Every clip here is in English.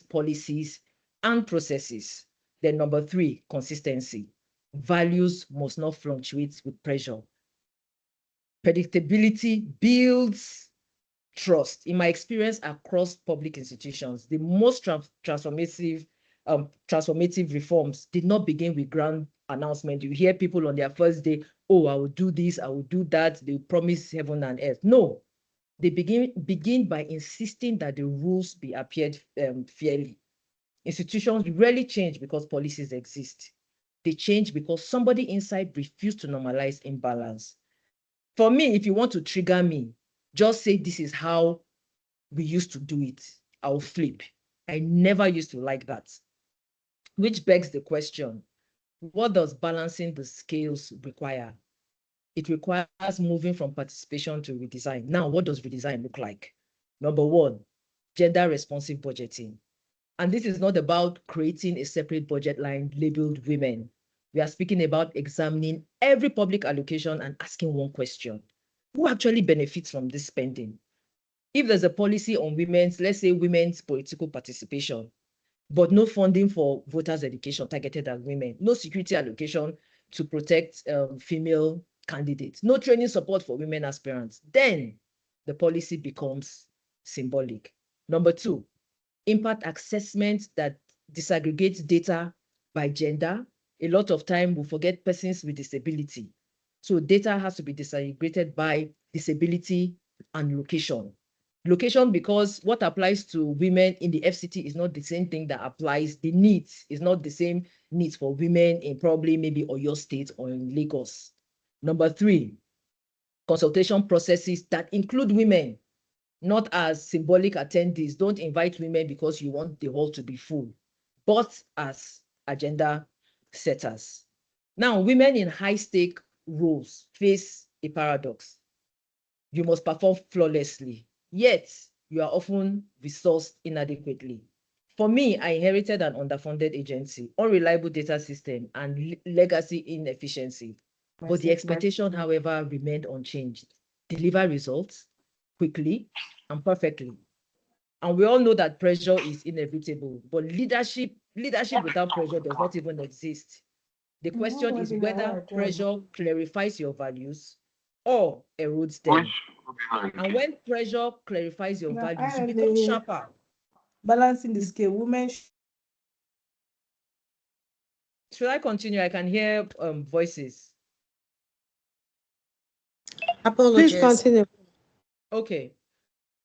policies and processes. Then number 3, consistency. Values must not fluctuate with pressure. Predictability builds trust. In my experience across public institutions, the most transformative reforms did not begin with grand announcement. You hear people on their first day, oh, I will do this, I will do that. They promise heaven and earth. No, they begin by insisting that the rules be applied fairly. Institutions rarely change because policies exist. They change because somebody inside refused to normalize imbalance. For me, if you want to trigger me, just say this is how we used to do it. I'll flip. I never used to like that. Which begs the question, what does balancing the scales require? It requires moving from participation to redesign. Now, what does redesign look like? Number 1, gender-responsive budgeting. And this is not about creating a separate budget line labeled women. We are speaking about examining every public allocation and asking one question. Who actually benefits from this spending? If there's a policy on women's, let's say women's political participation, but no funding for voters' education targeted at women, no security allocation to protect female candidates, no training support for women aspirants, then the policy becomes symbolic. Number 2, impact assessment that disaggregates data by gender. A lot of time we forget persons with disability. So data has to be disaggregated by disability and location. Location, because what applies to women in the FCT is not the same thing that applies, the needs is not the same needs for women in probably maybe Oyo State or in Lagos. Number 3, consultation processes that include women, not as symbolic attendees. Don't invite women because you want the hall to be full, but as agenda setters. Now, women in high-stake roles face a paradox. You must perform flawlessly, yet you are often resourced inadequately. For me, I inherited an underfunded agency, unreliable data system, and legacy inefficiency. But the expectation, however, remained unchanged. Deliver results quickly and perfectly. And we all know that pressure is inevitable, but leadership without pressure does not even exist. The question is whether pressure clarifies your values or erodes them. And when pressure clarifies your values, you become sharper. Balancing the scale, women. Should I continue? I can hear voices. Apologies. Please continue. Okay.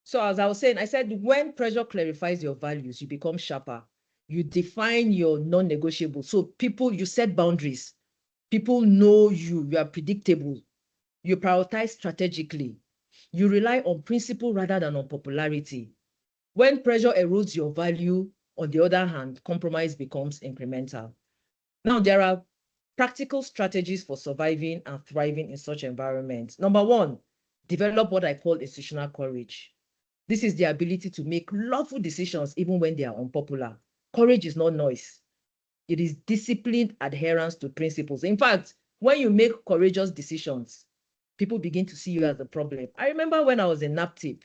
So as I was saying, I said when pressure clarifies your values, you become sharper. You define your non-negotiable. So people, you set boundaries. People know you are predictable. You prioritize strategically. You rely on principle rather than on popularity. When pressure erodes your value, on the other hand, compromise becomes incremental. Now, there are practical strategies for surviving and thriving in such environments. Number 1, develop what I call institutional courage. This is the ability to make lawful decisions even when they are unpopular. Courage is not noise. It is disciplined adherence to principles. In fact, when you make courageous decisions, people begin to see you as a problem. I remember when I was in NAPTIP,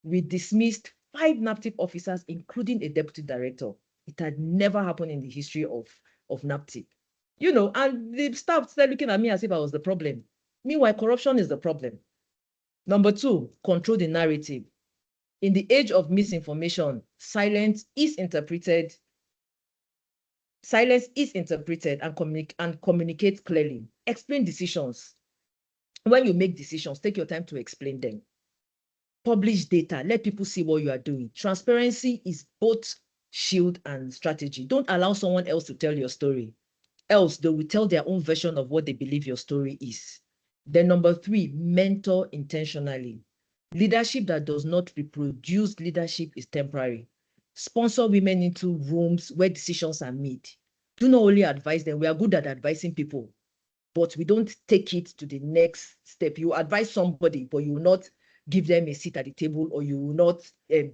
we dismissed 5 NAPTIP officers, including a deputy director. It had never happened in the history of NAPTIP. You know, and the staff started looking at me as if I was the problem. Meanwhile, corruption is the problem. Number 2, control the narrative. In the age of misinformation, silence is interpreted and communicate clearly. Explain decisions. When you make decisions, take your time to explain them. Publish data. Let people see what you are doing. Transparency is both shield and strategy. Don't allow someone else to tell your story. Else, they will tell their own version of what they believe your story is. Then number 3, mentor intentionally. Leadership that does not reproduce leadership is temporary. Sponsor women into rooms where decisions are made. Do not only advise them. We are good at advising people, but we don't take it to the next step. You advise somebody, but you will not give them a seat at the table, or you will not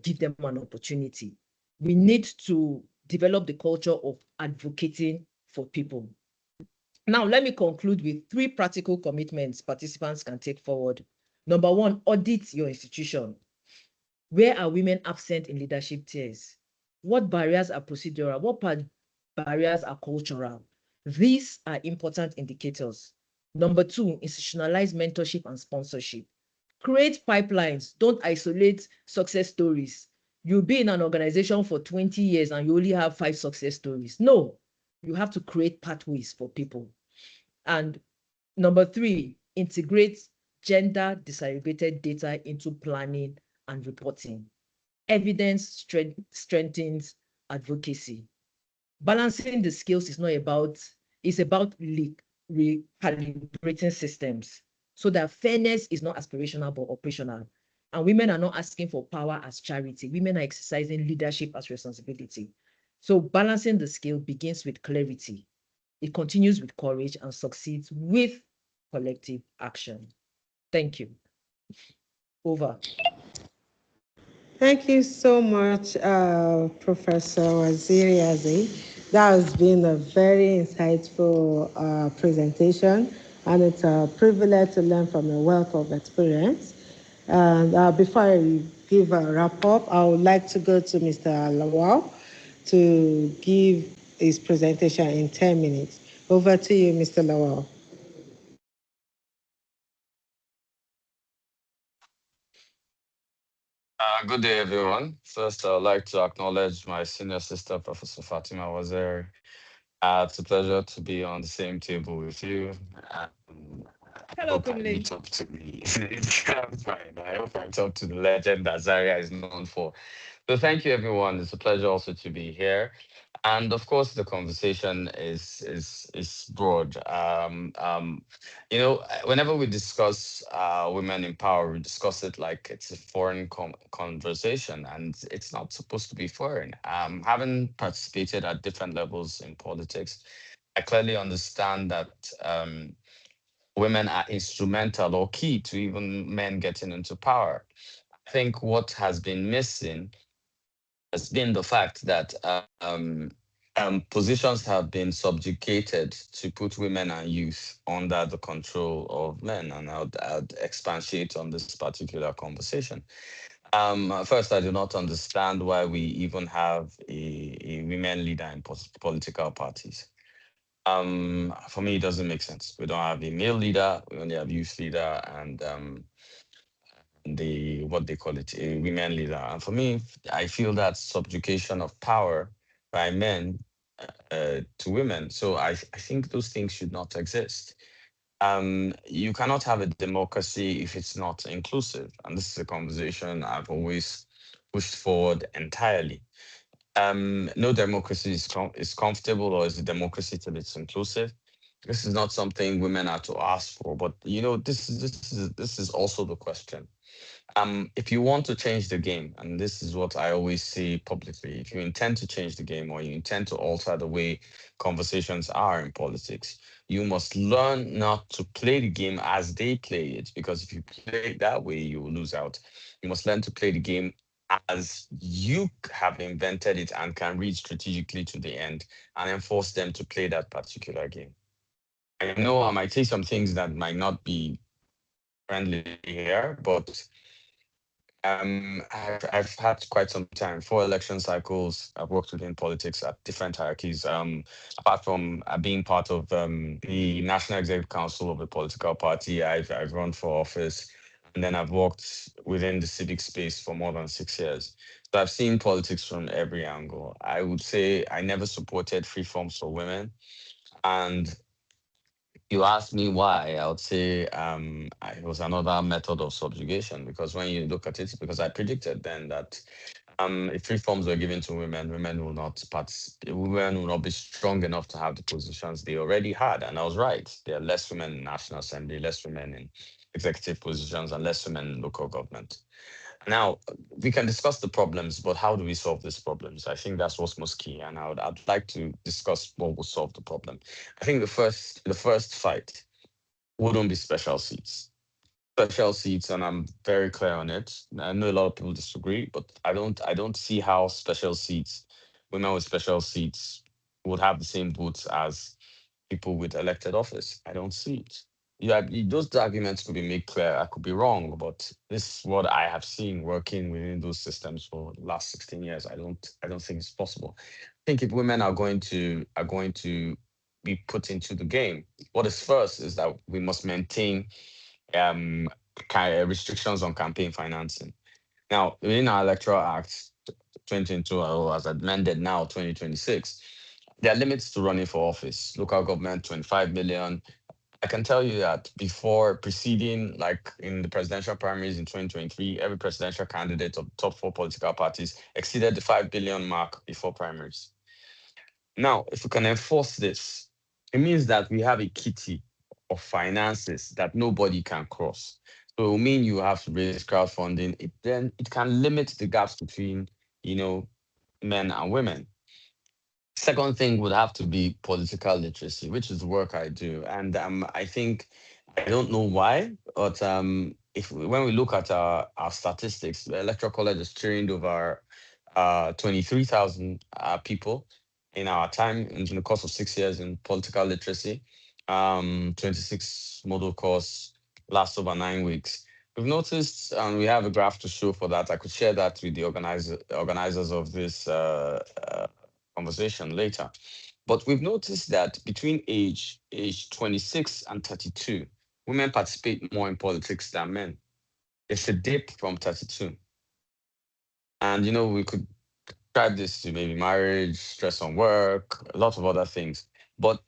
give them an opportunity. We need to develop the culture of advocating for people. Now, let me conclude with 3 practical commitments participants can take forward. Number 1, audit your institution. Where are women absent in leadership tiers? What barriers are procedural? What barriers are cultural? These are important indicators. Number two, institutionalize mentorship and sponsorship. Create pipelines. Don't isolate success stories. You'll be in an organization for 20 years and you only have 5 success stories. No, you have to create pathways for people. And number three, integrate gender disaggregated data into planning and reporting. Evidence strengthens advocacy. Balancing the skills is not about, it's about recalibrating systems so that fairness is not aspirational but operational. And women are not asking for power as charity. Women are exercising leadership as responsibility. So balancing the skill begins with clarity. It continues with courage and succeeds with collective action. Thank you. Over. Thank you so much, Professor Waziri. That has been a very insightful presentation, and it's a privilege to learn from a wealth of experience. And before I give a wrap up, I would like to go to Mr. Lawal to give his presentation in 10 minutes. Over to you, Mr. Lawal. Good day, everyone. First, I would like to acknowledge my senior sister, Professor Fatima Waziri. It's a pleasure to be on the same table with you. I Hello, hope I Kunle. meet up to the. I'm fine. I hope I meet up to the legend that Zaria is known for. So, thank you, everyone. It's a pleasure also to be here. And of course, the conversation is broad. Whenever we discuss women in power, we discuss it like it's a foreign conversation, and it's not supposed to be foreign. Having participated at different levels in politics, I clearly understand that women are instrumental or key to even men getting into power. I think what has been missing has been the fact that positions have been subjugated to put women and youth under the control of men. And I'd expatiate on this particular conversation. First, I do not understand why we even have a women leader in political parties. For me, it doesn't make sense. We don't have a male leader. We only have youth leader and the what they call it, a women leader. And for me, I feel that subjugation of power by men to women. So I think those things should not exist. You cannot have a democracy if it's not inclusive. And this is a conversation I've always pushed forward entirely. No democracy is comfortable or is a democracy till it's inclusive. This is not something women are to ask for, but this is also the question. If you want to change the game, and this is what I always say publicly, if you intend to change the game or you intend to alter the way conversations are in politics, you must learn not to play the game as they play it, because if you play it that way, you will lose out. You must learn to play the game as you have invented it and can read strategically to the end and enforce them to play that particular game. I know I might say some things that might not be friendly here, but I've had quite some time, 4 election cycles. I've worked within politics at different hierarchies. Apart from being part of the National Executive Council of a political party, I've run for office, and then I've worked within the civic space for more than 6 years. So I've seen politics from every angle. I would say I never supported free forms for women, and you asked me why, I would say it was another method of subjugation, because when you look at it, because I predicted then that if reforms were given to women, women will not be strong enough to have the positions they already had. And I was right. There are less women in National Assembly, less women in executive positions, and less women in local government. Now, we can discuss the problems, but how do we solve these problems? I think that's what's most key, and I'd like to discuss what will solve the problem. I think the first fight wouldn't be special seats. Special seats, and I'm very clear on it. I know a lot of people disagree, but I don't see how special seats, women with special seats, would have the same votes as people with elected office. I don't see it. those arguments could be made clear. I could be wrong, but this is what I have seen working within those systems for the last 16 years. I don't think it's possible. I think if women are going to be put into the game, what is first is that we must maintain um restrictions on campaign financing. Now, within our Electoral Act 2022, as amended now 2026, there are limits to running for office. Local government 25 million. I can tell you that before preceding, like in the presidential primaries in 2023, every presidential candidate of the top four political parties exceeded the 5 billion mark before primaries. Now, if we can enforce this, it means that we have a kitty of finances that nobody can cross. So it will mean you have to raise crowdfunding. Then it can limit the gaps between, you know, men and women. Second thing would have to be political literacy, which is the work I do. And I think, I don't know why, but if when we look at our statistics, the Electoral College has trained over 23,000 people in our time in the course of 6 years in political literacy. 26 model course lasts over 9 weeks. We've noticed, and we have a graph to show for that. I could share that with the organizers of this conversation later. But we've noticed that between age 26 and 32, women participate more in politics than men. It's a dip from 32. And we could tried this to maybe marriage, stress on work, a lot of other things. But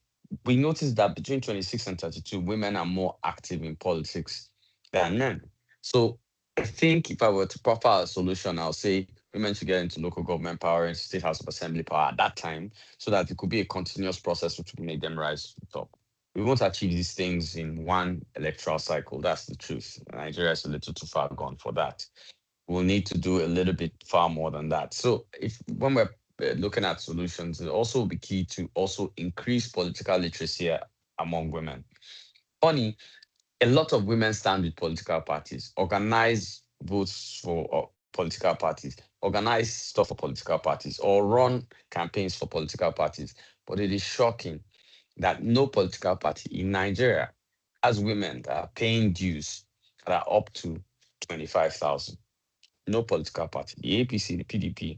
we noticed that between 26 and 32, women are more active in politics than men. So I think if I were to proffer a solution, I'll say women should get into local government power and state house of assembly power at that time so that it could be a continuous process which would make them rise to the top. We won't achieve these things in one electoral cycle. That's the truth. Nigeria is a little too far gone for that. We'll need to do a little bit far more than that. So if when we're looking at solutions, it also will be key to also increase political literacy among women. Funny, a lot of women stand with political parties, organize votes for political parties, organize stuff for political parties, or run campaigns for political parties. But it is shocking that no political party in Nigeria has women that are paying dues that are up to 25,000. No political party. The APC, the PDP,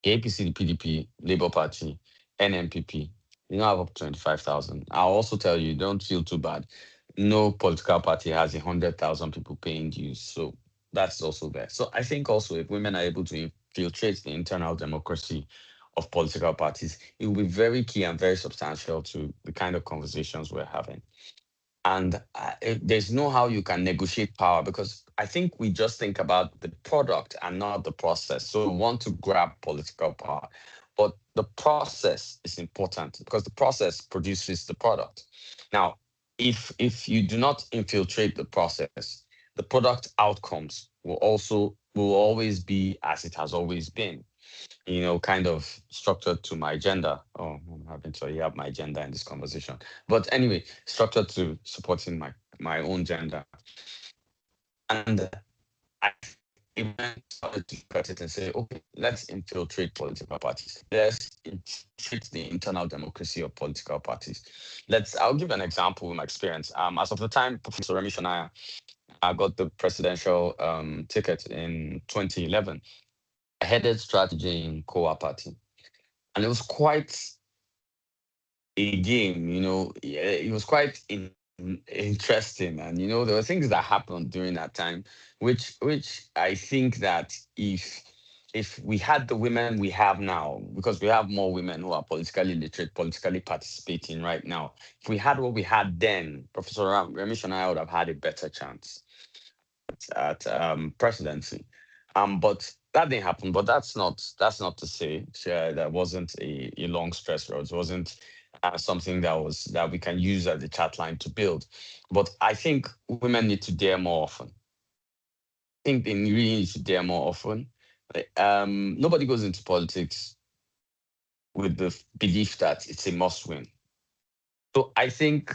the PDP, Labour Party, NMPP, you don't have up to 25,000. I'll also tell you, don't feel too bad. No political party has 100,000 people paying dues. So that's also there. So I think also if women are able to infiltrate the internal democracy of political parties, it will be very key and very substantial to the kind of conversations we're having. And there's no how you can negotiate power because I think we just think about the product and not the process. So we want to grab political power, but the process is important because the process produces the product. Now, if you do not infiltrate the process, the product outcomes will always be as it has always been, kind of structured to my agenda. Oh, I'm having to have my agenda in this conversation. But anyway, structured to supporting my own gender. And I even started to look at it and say, okay, let's infiltrate political parties. Let's infiltrate the internal democracy of political parties. I'll give an example of my experience. As of the time Professor Remy Shania I got the presidential ticket in 2011. I headed strategy in Kowa Party. And it was quite a game, yeah, it was quite interesting. And, there were things that happened during that time, which I think that if we had the women we have now, because we have more women who are politically literate, politically participating right now, if we had what we had then, Professor Ramesh and I would have had a better chance at presidency. But that didn't happen. But that's not to say that wasn't a long stress road. It wasn't something that we can use as a chat line to build. But I think women need to dare more often. I think they really need to dare more often. Nobody goes into politics with the belief that it's a must win. So I think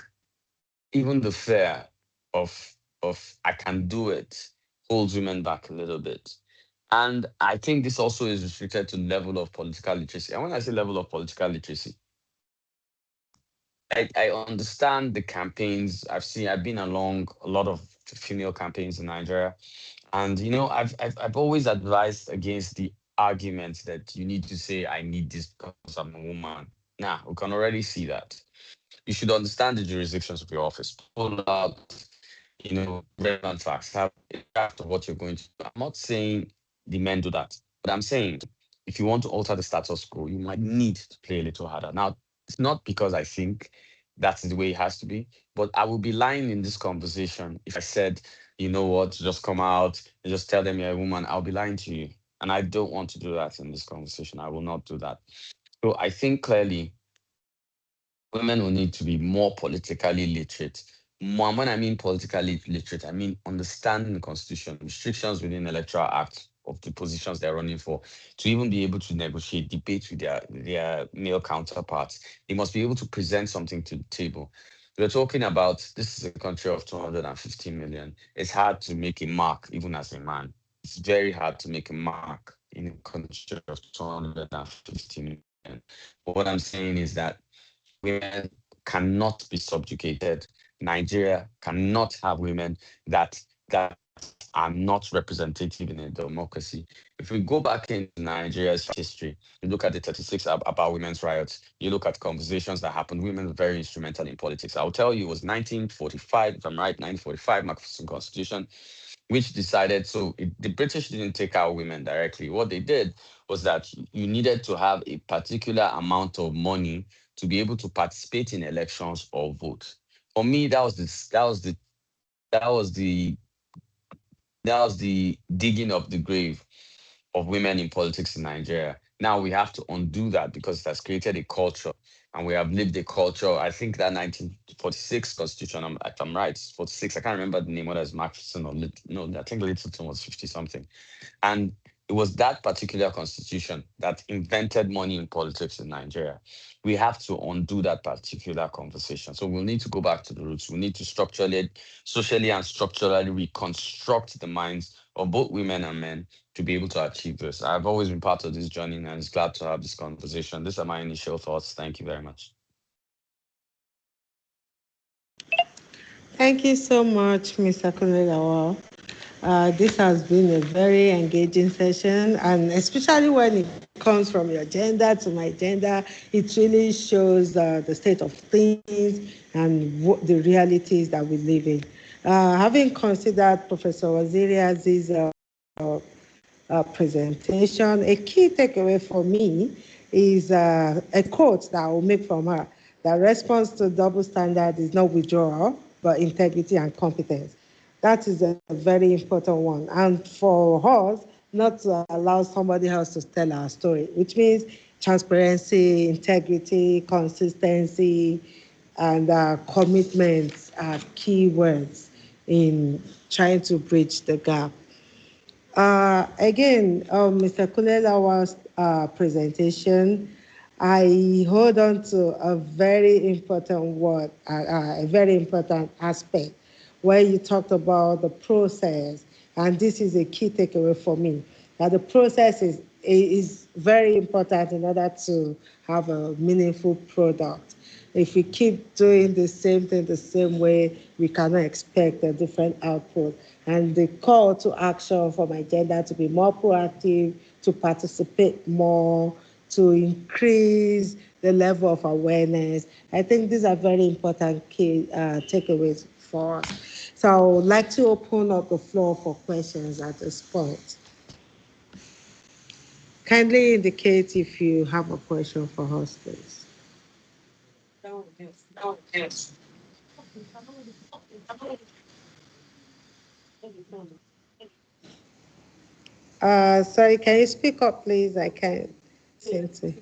even the fear of I can do it holds women back a little bit. And I think this also is restricted to level of political literacy. And when I say level of political literacy, I understand the campaigns. I've been along a lot of female campaigns in Nigeria. And I've always advised against the argument that you need to say I need this because I'm a woman. Now we can already see that. You should understand the jurisdictions of your office. Pull out, relevant facts. Have a draft of what you're going to do. I'm not saying the men do that, but I'm saying if you want to alter the status quo, you might need to play a little harder. Now, it's not because I think that's the way it has to be, but I would be lying in this conversation if I said, you know what, just come out and just tell them you're a woman. I'll be lying to you. And I don't want to do that in this conversation. I will not do that. So I think clearly women will need to be more politically literate. More, and when I mean politically literate, I mean understanding the constitution, restrictions within the Electoral Act of the positions they're running for, to even be able to negotiate, debate with their male counterparts. They must be able to present something to the table. We're talking about this is a country of 250 million. It's hard to make a mark, even as a man. It's very hard to make a mark in a country of 250 million. But what I'm saying is that women cannot be subjugated. Nigeria cannot have women that are not representative in a democracy. If we go back in Nigeria's history, you look at the 36 about women's riots, you look at conversations that happened, women were very instrumental in politics. I'll tell you, it was 1945, if I'm right, 1945, Macpherson Constitution, which decided the British didn't take out women directly. What they did was that you needed to have a particular amount of money to be able to participate in elections or vote. For me, that was the digging of the grave of women in politics in Nigeria. Now we have to undo that because it has created a culture and we have lived a culture. I think that 1946 constitution, if I'm right, 46, I can't remember the name, whether it's Macpherson or no, I think Littleton was 50 something. And it was that particular constitution that invented money in politics in Nigeria. We have to undo that particular conversation. So we'll need to go back to the roots. We need to socially and structurally reconstruct the minds of both women and men to be able to achieve this. I've always been part of this journey and it's glad to have this conversation. These are my initial thoughts. Thank you very much. Thank you so much, Mr. Kunle. This has been a very engaging session, and especially when it comes from your gender to my gender, it really shows the state of things and what the realities that we live in. Having considered Professor Waziri's presentation, a key takeaway for me is a quote that I will make from her. The response to double standard is not withdrawal, but integrity and competence. That is a very important one. And for us, not to allow somebody else to tell our story, which means transparency, integrity, consistency, and commitments are key words in trying to bridge the gap. Again, Mr. Kunle's presentation, I hold on to a very important word, a very important aspect, where you talked about the process, and this is a key takeaway for me, that the process is very important in order to have a meaningful product. If we keep doing the same thing the same way, we cannot expect a different output. And the call to action for my gender to be more proactive, to participate more, to increase the level of awareness. I think these are very important key takeaways for us. So I would like to open up the floor for questions at this point. Kindly indicate if you have a question for us, please. Sorry, can you speak up, please? I can't seem to.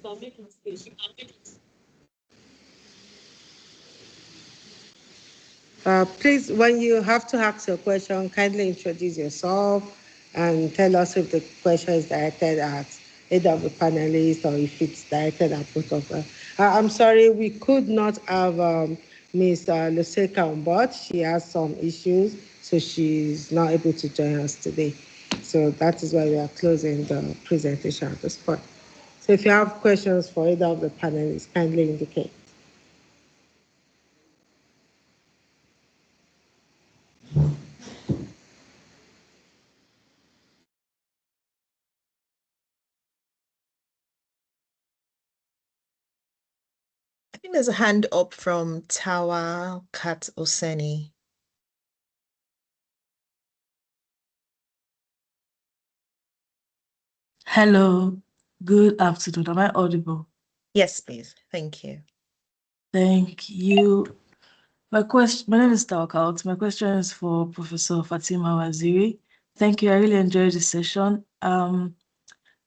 Please, when you have to ask your question, kindly introduce yourself and tell us if the question is directed at either of the panelists or if it's directed at both of them. I'm sorry, we could not have Ms. Luseka on board. She has some issues, so she's not able to join us today. So that is why we are closing the presentation at this point. So if you have questions for either of the panelists, kindly indicate. think there's a hand up from Tawa Kat Oseni. Hello, good afternoon. Am I audible? Yes, please. Thank you. Thank you. My name is Tawakal. My question is for Professor Fatima Waziri. Thank you. I really enjoyed the session.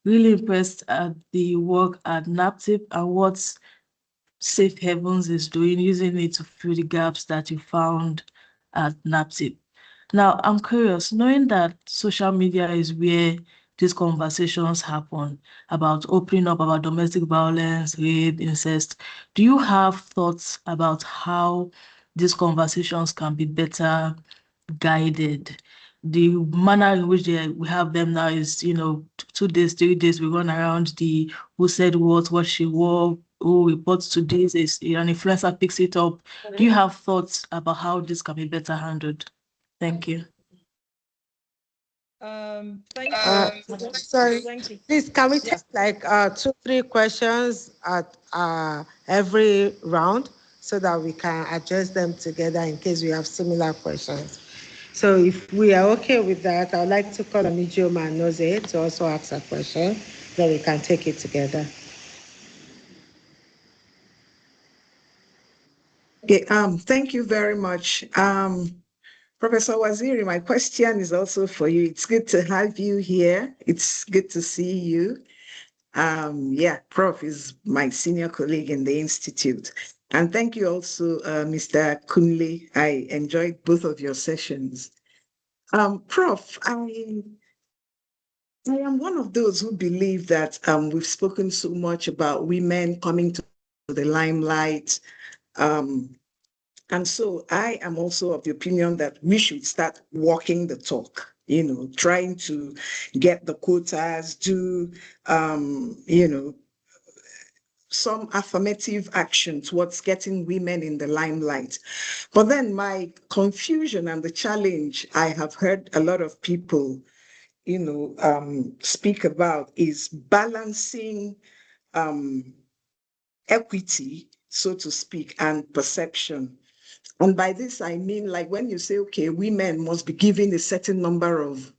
Really impressed at the work at NAPTIP and what Safe Havens is doing, using it to fill the gaps that you found at NAPTIP. Now, I'm curious, knowing that social media is where these conversations happen about opening up about domestic violence, rape, incest, do you have thoughts about how these conversations can be better guided? The manner in which we have them now is, 2 days, 3 days, we run around the who said what she wore, who reports to this, is an influencer picks it up. Do you have thoughts about how this can be better handled? Thank you. Thank you. Sorry, Thank you. please, can we take like 2-3 questions at every round so that we can address them together in case we have similar questions? So if we are okay with that, I'd like to call on Ijoma and Noze to also ask a question, then we can take it together. Okay, thank you very much. Professor Waziri, my question is also for you. It's good to have you here. It's good to see you. Prof is my senior colleague in the Institute. And thank you also, Mr. Kunle. I enjoyed both of your sessions. Prof, I am one of those who believe that we've spoken so much about women coming to the limelight. And so I am also of the opinion that we should start walking the talk, trying to get the quotas, do, some affirmative action towards getting women in the limelight. But then my confusion and the challenge I have heard a lot of people, speak about is balancing equity, so to speak, and perception. And by this, I mean, like when you say, okay, women must be given a certain number of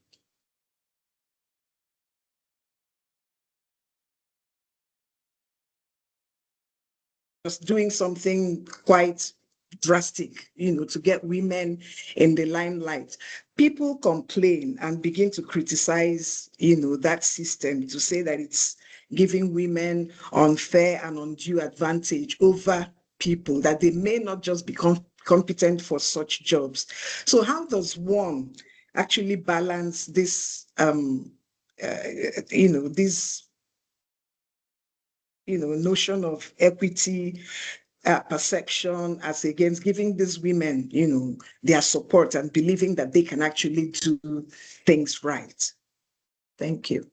just doing something quite drastic, to get women in the limelight. People complain and begin to criticize, that system, to say that it's giving women unfair and undue advantage over people, that they may not just become competent for such jobs. So how does one actually balance this, this notion of equity, perception, as against giving these women, their support and believing that they can actually do things right? Thank you.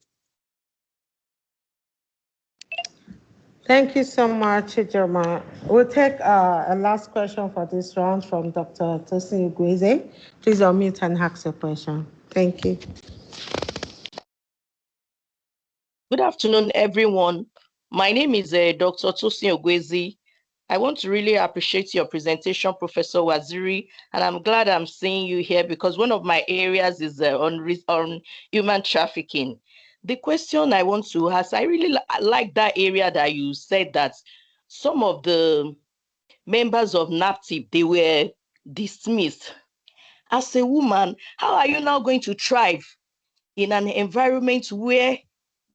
Thank you so much, Ijoma. We'll take a last question for this round from Dr. Tosin Ugweze. Please unmute and ask your question. Thank you. Good afternoon, everyone. My name is Dr. Tosin Ugweze. I want to really appreciate your presentation, Professor Waziri, and I'm glad I'm seeing you here because one of my areas is on human trafficking. The question I want to ask, I really like that area that you said that some of the members of NAPTIP, they were dismissed. As a woman, how are you now going to thrive in an environment where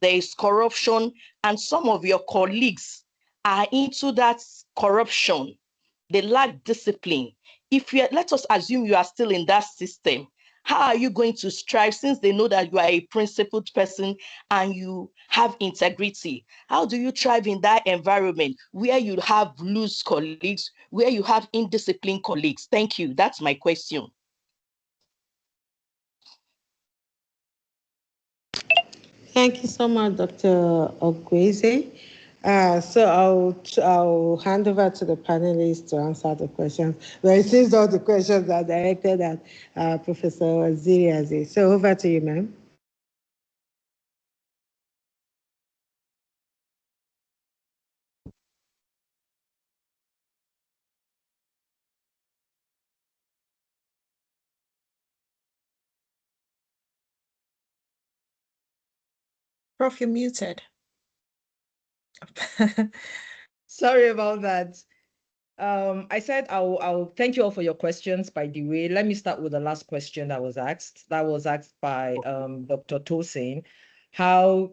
there is corruption and some of your colleagues are into that corruption? They lack discipline. Let us assume you are still in that system, how are you going to strive since they know that you are a principled person and you have integrity? How do you thrive in that environment where you have loose colleagues, where you have indisciplined colleagues? Thank you. That's my question. Thank you so much, Dr. Ogweze. So I'll hand over to the panelists to answer the questions. But it seems all the questions are directed at Professor Waziri. So over to you, ma'am. Prof, you're muted. Sorry about that. I said I'll thank you all for your questions. By the way, let me start with the last question that was asked. That was asked by Dr. Tosin. How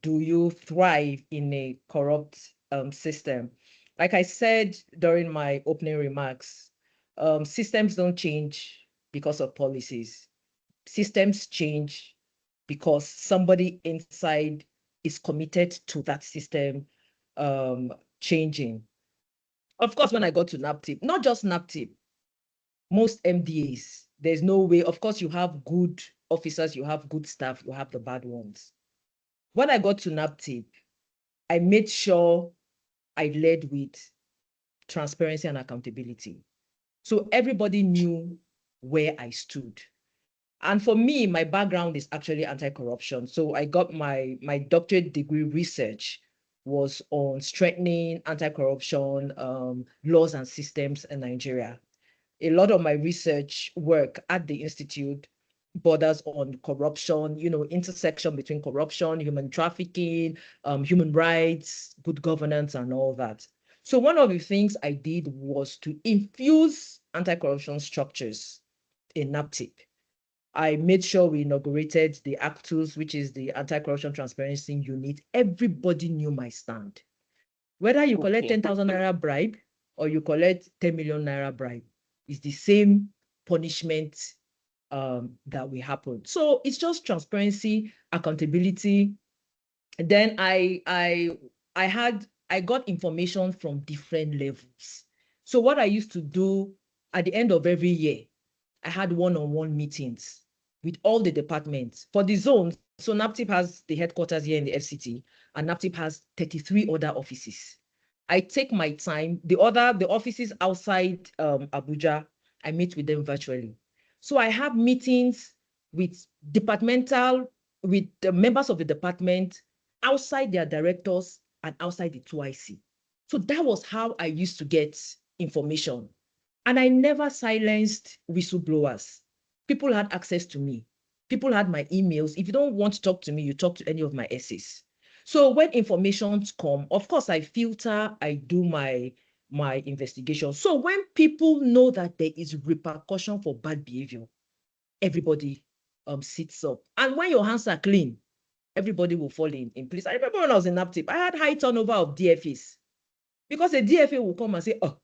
do you thrive in a corrupt system? Like I said during my opening remarks, systems don't change because of policies. Systems change because somebody inside is committed to that system changing. Of course, when I got to NAPTIP, not just NAPTIP, most MDAs, there's no way. Of course, you have good officers, you have good staff, you have the bad ones. When I got to NAPTIP, I made sure I led with transparency and accountability. So everybody knew where I stood. And for me, my background is actually anti-corruption. So I got my doctorate degree research was on strengthening anti-corruption laws and systems in Nigeria. A lot of my research work at the Institute borders on corruption, intersection between corruption, human trafficking, human rights, good governance, and all that. So one of the things I did was to infuse anti-corruption structures in NAPTIP. I made sure we inaugurated the ACTUS, which is the Anti-Corruption Transparency Unit. Everybody knew my stand. Whether you collect 10,000 naira bribe or you collect 10 million naira bribe, it's the same punishment that will happen. So it's just transparency, accountability. And then I got information from different levels. So what I used to do at the end of every year, I had one-on-one meetings with all the departments for the zones. So NAPTIP has the headquarters here in the FCT, and NAPTIP has 33 other offices. I take my time. The offices outside Abuja, I meet with them virtually. So I have meetings with with the members of the department, outside their directors and outside the 2IC. So that was how I used to get information. And I never silenced whistleblowers. People had access to me. People had my emails. If you don't want to talk to me, you talk to any of my essays. So when informations come, of course, I filter, I do my investigation. So when people know that there is repercussion for bad behavior, everybody sits up. And when your hands are clean, everybody will fall in place. I remember when I was in NAPTIP, I had high turnover of DFAs because a DFA will come and say, oh,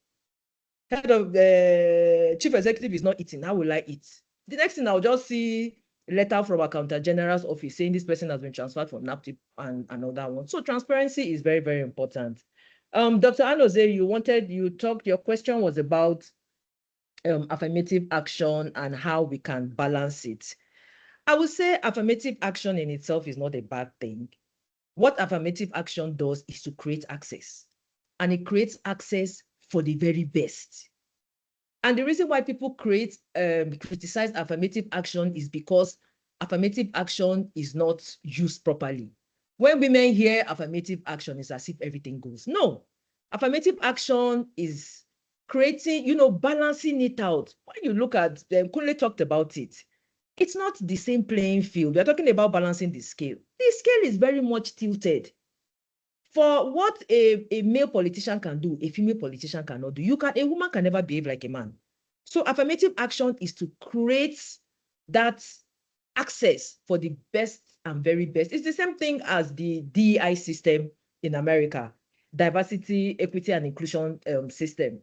head of the chief executive is not eating. How will I eat? The next thing I'll just see a letter from Accountant General's office saying this person has been transferred from NAPTIP and another one. So transparency is very, very important. Dr. Anoze, your question was about affirmative action and how we can balance it. I would say affirmative action in itself is not a bad thing. What affirmative action does is to create access, and it creates access for the very best. And the reason why people criticize affirmative action is because affirmative action is not used properly. When women hear affirmative action, it's as if everything goes. No, affirmative action is creating, balancing it out. When you look at, Kunle talked about it, it's not the same playing field. We're talking about balancing the scale. The scale is very much tilted. For what a male politician can do, a female politician cannot do. A woman can never behave like a man. So affirmative action is to create that access for the best and very best. It's the same thing as the DEI system in America, diversity, equity, and inclusion system.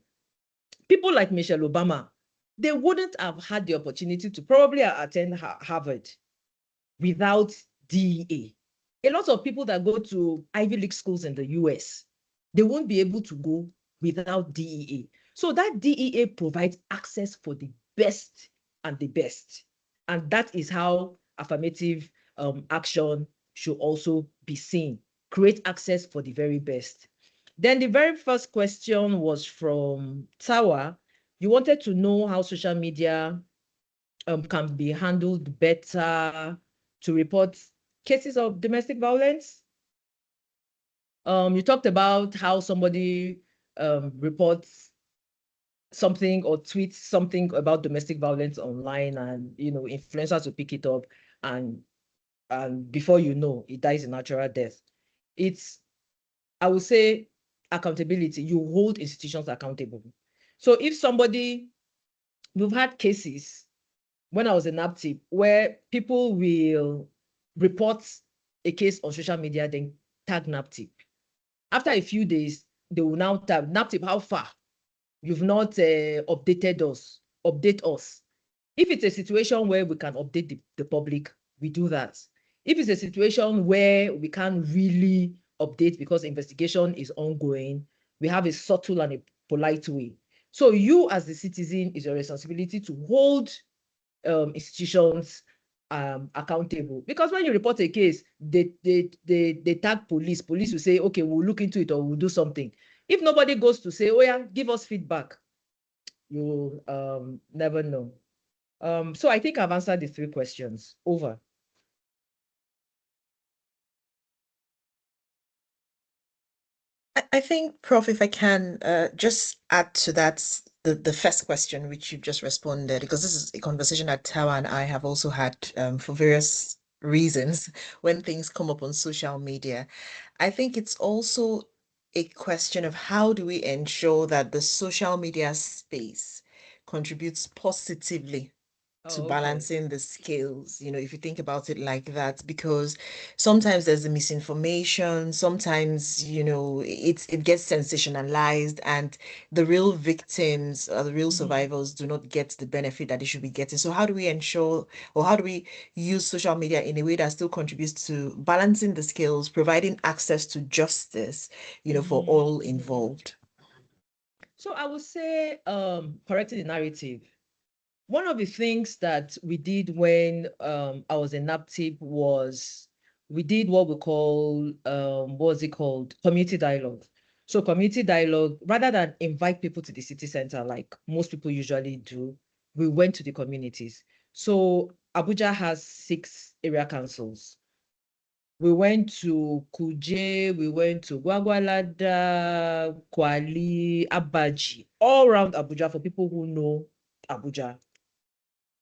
People like Michelle Obama, they wouldn't have had the opportunity to probably attend Harvard without DEA. A lot of people that go to Ivy League schools in the US, they won't be able to go without DEA. So that DEA provides access for the best and the best. And that is how affirmative action should also be seen. Create access for the very best. Then the very first question was from Tawa. You wanted to know how social media can be handled better to report cases of domestic violence. You talked about how somebody reports something or tweets something about domestic violence online, and influencers will pick it up and and before you know, it dies a natural death. It's, I would say, accountability. You hold institutions accountable. So if somebody, we've had cases when I was in NAPTIP where people will report a case on social media, then tag NAPTIP. After a few days, they will now tag NAPTIP, how far? You've not updated us, update us. If it's a situation where we can update the public, we do that. If it's a situation where we can't really update because investigation is ongoing, we have a subtle and a polite way. So you as the citizen, is your responsibility to hold institutions accountable. Because when you report a case, they tag police. Police will say, okay, we'll look into it or we'll do something. If nobody goes to say, oh yeah, give us feedback, you never know. So I think I've answered the 3 questions. Over. I think, Prof, if I can just add to that, the first question, which you just responded, because this is a conversation that Tawa and I have also had for various reasons when things come up on social media. I think it's also a question of how do we ensure that the social media space contributes positively to balancing the scales, if you think about it like that, because sometimes there's a misinformation, sometimes, it gets sensationalized, and the real victims or the real survivors do not get the benefit that they should be getting. So how do we ensure, or how do we use social media in a way that still contributes to balancing the scales, providing access to justice, for all involved? So I would say correcting the narrative. One of the things that we did when I was in NAPTIP was we did what we call, what's it called? Community dialogue. So community dialogue, rather than invite people to the city center like most people usually do, we went to the communities. So Abuja has 6 area councils. We went to Kuje, we went to Gwagwalada, Kwali, Abaji, all around Abuja for people who know Abuja.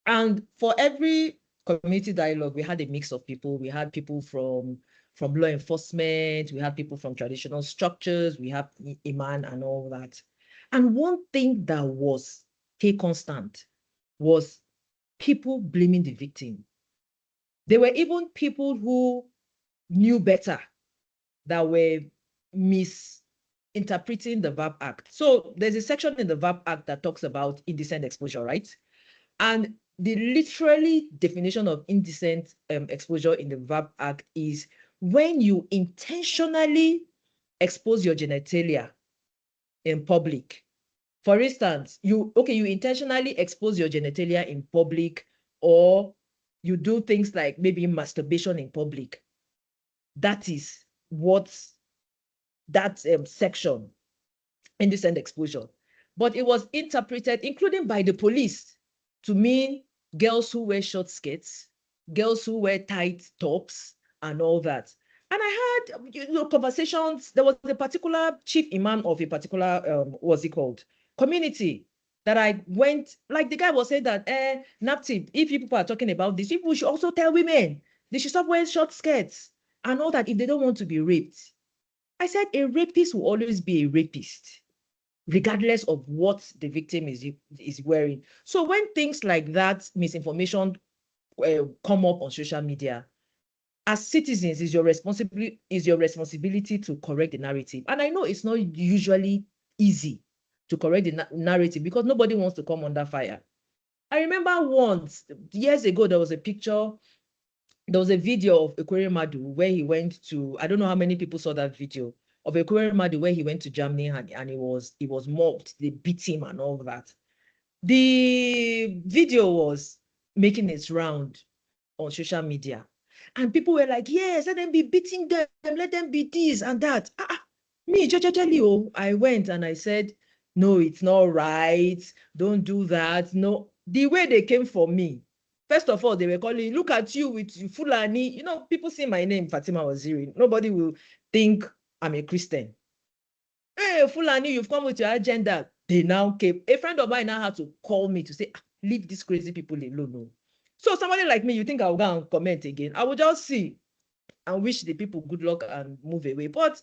And for every community dialogue, we had a mix of people. We had people from law enforcement, we had people from traditional structures, we had Iman and all that. And one thing that was a constant was people blaming the victim. There were even people who knew better that were misinterpreting the VAP Act. So there's a section in the VAP Act that talks about indecent exposure, right? And the literally definition of indecent exposure in the VAP Act is when you intentionally expose your genitalia in public. For instance, you intentionally expose your genitalia in public, or you do things like maybe masturbation in public. That is what that section, indecent exposure. But it was interpreted, including by the police, to mean girls who wear short skirts, girls who wear tight tops, and all that. And I had conversations. There was a particular chief imam of a particular, what's it called, community that I went, like the guy was saying that, NAPTIP, if you people are talking about this, people should also tell women they should stop wearing short skirts and all that if they don't want to be raped. I said a rapist will always be a rapist, regardless of what the victim is wearing. So when things like that, misinformation, come up on social media, as citizens, is your responsibility to correct the narrative. And I know it's not usually easy to correct the narrative because nobody wants to come under fire. I remember once, years ago, there was a video of Ekweremadu where he went to, I don't know how many people saw that video, of Ekweremadu where he went to Germany and he was mobbed, they beat him and all that. The video was making its round on social media. And people were like, yes, let them be beating them, let them be this and that. Me, I went and I said, no, it's not right. Don't do that. No, the way they came for me, first of all, they were calling, look at you with Fulani. People see my name, Fatima Waziri. Nobody will think I'm a Christian. Hey, Fulani, you've come with your agenda. They now came. A friend of mine now had to call me to say, leave these crazy people alone. So somebody like me, you think I'll go and comment again? I will just see and wish the people good luck and move away. But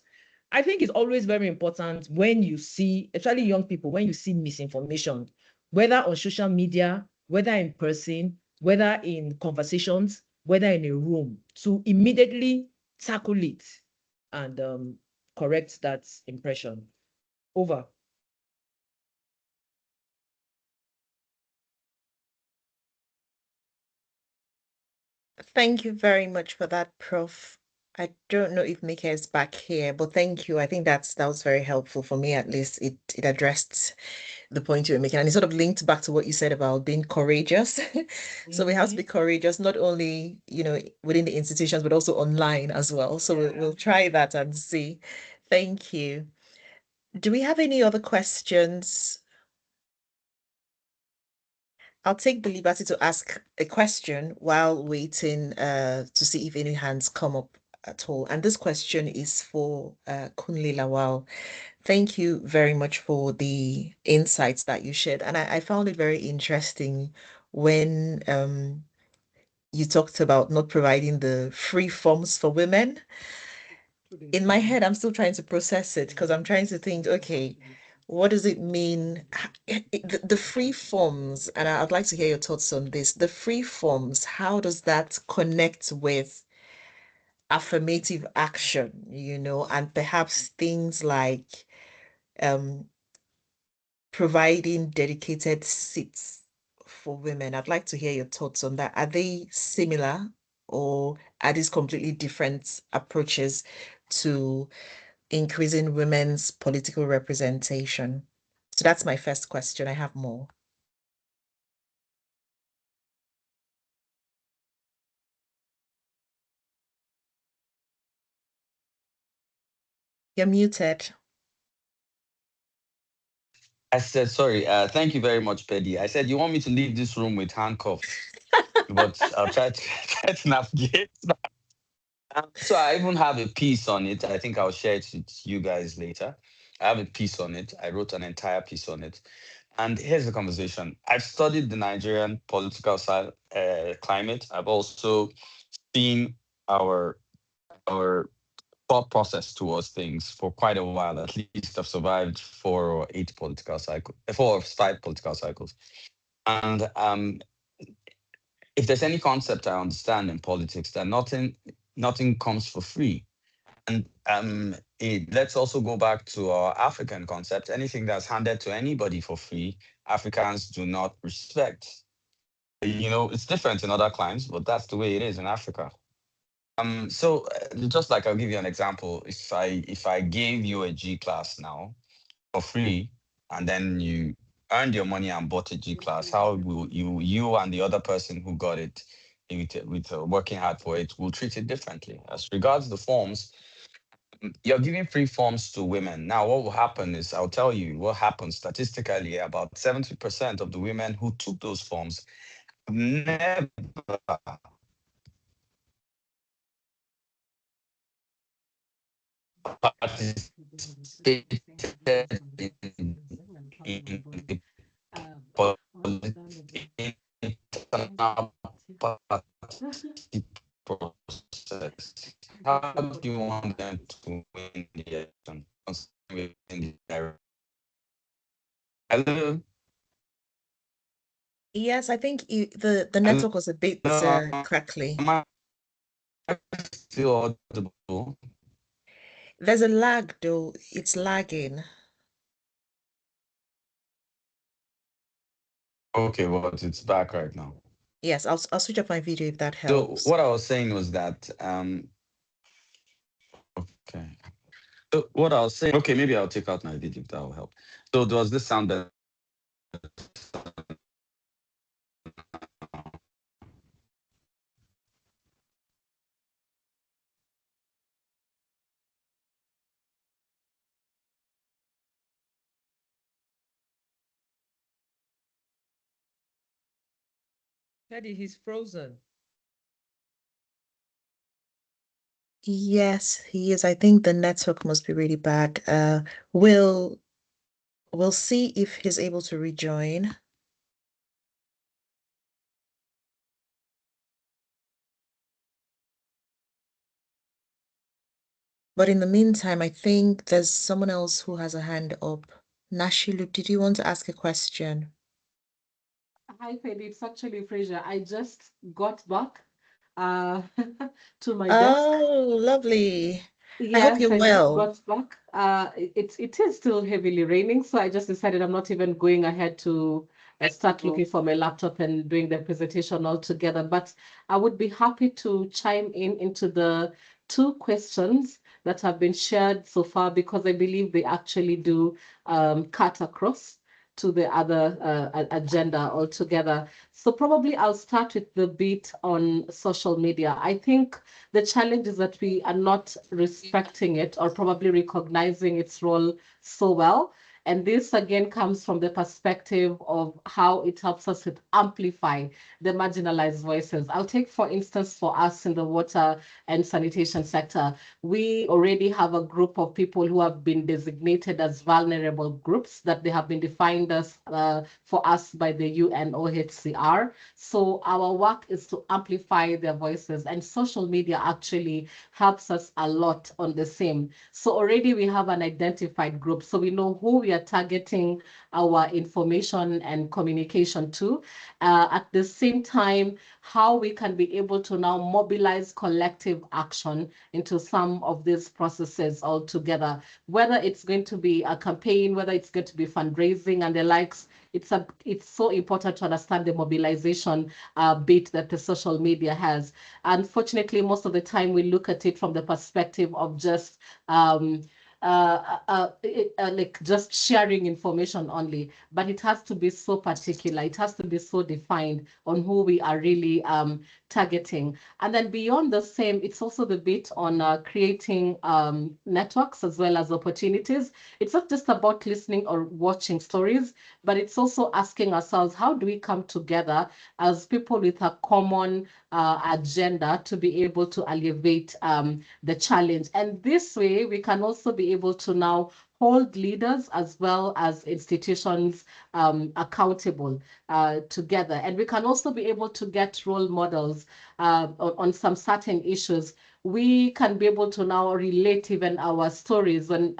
I think it's always very important when you see, especially young people, when you see misinformation, whether on social media, whether in person, whether in conversations, whether in a room, to immediately tackle it and correct that impression. Over. Thank you very much for that, Prof. I don't know if Nika is back here, but thank you. I think that was very helpful for me, at least. It addressed the point you were making, and it sort of linked back to what you said about being courageous. So we have to be courageous, not only, within the institutions, but also online as well. So we'll try that and see. Thank you. Do we have any other questions? I'll take the liberty to ask a question while waiting to see if any hands come up at all. And this question is for Kunle Lawal. Thank you very much for the insights that you shared. And I found it very interesting when you talked about not providing the free forms for women. In my head, I'm still trying to process it because I'm trying to think, okay, what does it mean? The free forms, and I'd like to hear your thoughts on this. The free forms, how does that connect with affirmative action, and perhaps things like providing dedicated seats for women? I'd like to hear your thoughts on that. Are they similar, or are these completely different approaches to increasing women's political representation? So that's my first question. I have more. You're muted. I said, sorry, thank you very much, Peddy. I said, you want me to leave this room with handcuffs, but I'll try to, try to navigate. So I even have a piece on it. I think I'll share it with you guys later. I have a piece on it. I wrote an entire piece on it. And here's the conversation. I've studied the Nigerian political climate. I've also seen our thought process towards things for quite a while. At least I've survived 4 or 5 political cycles. And if there's any concept I understand in politics, that nothing comes for free. And let's also go back to our African concept. Anything that's handed to anybody for free, Africans do not respect. It's different in other climes, but that's the way it is in Africa. So just like I'll give you an example. If I gave you a G class now for free, and then you earned your money and bought a G class, how will you and the other person who got it with working hard for it will treat it differently? As regards the forms, you're giving free forms to women. Now, what will happen is, I'll tell you what happens statistically. About 70% of the women who took those forms never participated in the internal party process. How do you want them to win the election? Hello? Yes, I think the Hello? network was a bit crackly. Am I still audible? There's a lag though. It's lagging. Okay, well, it's back right now. Yes, I'll switch up my video if that So helps. what I was saying was that okay. So what I was saying, okay, maybe I'll take out my video if that will help. So there was this sound that Teddy, he's frozen. Yes, he is. I think the network must be really bad. We'll see if he's able to rejoin. But in the meantime, I think there's someone else who has a hand up. Nashilu, did you want to ask a question? Hi, Fedi. It's actually Euphresia. I just got back uh, to my desk. Oh, lovely. I hope Yes, you're I just well. got back. It is still heavily raining, so I just decided I'm not even going ahead to start looking for my laptop and doing the presentation altogether. But I would be happy to chime in into the two questions that have been shared so far because I believe they actually do cut across to the other agenda altogether. So probably I'll start with the bit on social media. I think the challenge is that we are not respecting it or probably recognizing its role so well. And this again comes from the perspective of how it helps us to amplify the marginalized voices. I'll take, for instance, for us in the water and sanitation sector, we already have a group of people who have been designated as vulnerable groups that they have been defined as for us by the UNOHCR. So our work is to amplify their voices, and social media actually helps us a lot on the same. So already we have an identified group, so we know who we are targeting our information and communication to. At the same time, how we can be able to now mobilize collective action into some of these processes altogether, whether it's going to be a campaign, whether it's going to be fundraising and the likes. It's so important to understand the mobilization bit that the social media has. Unfortunately, most of the time we look at it from the perspective of just like just sharing information only, but it has to be so particular. It has to be so defined on who we are really targeting. And then beyond the same, it's also the bit on creating networks as well as opportunities. It's not just about listening or watching stories, but it's also asking ourselves, how do we come together as people with a common agenda to be able to alleviate the challenge? And this way, we can also be able to now hold leaders as well as institutions accountable together. And we can also be able to get role models on some certain issues. We can be able to now relate even our stories when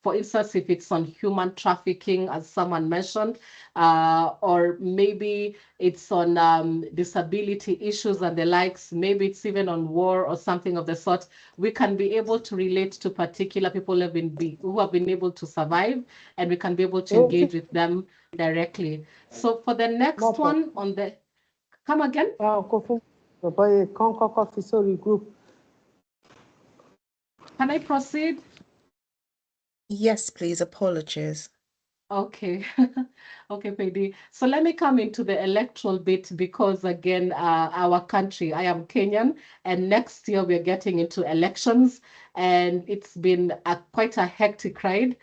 for instance, if it's on human trafficking, as someone mentioned, or maybe it's on disability issues and the likes, maybe it's even on war or something of the sort, we can be able to relate to particular people who have been able to survive, and we can be able to engage with them directly. So for the next one on the, come again? Group. Can I proceed? Yes, please. Apologies. Okay, okay, Pedi. So let me come into the electoral bit because again, our country, I am Kenyan, and next year we're getting into elections, and it's been quite a hectic ride.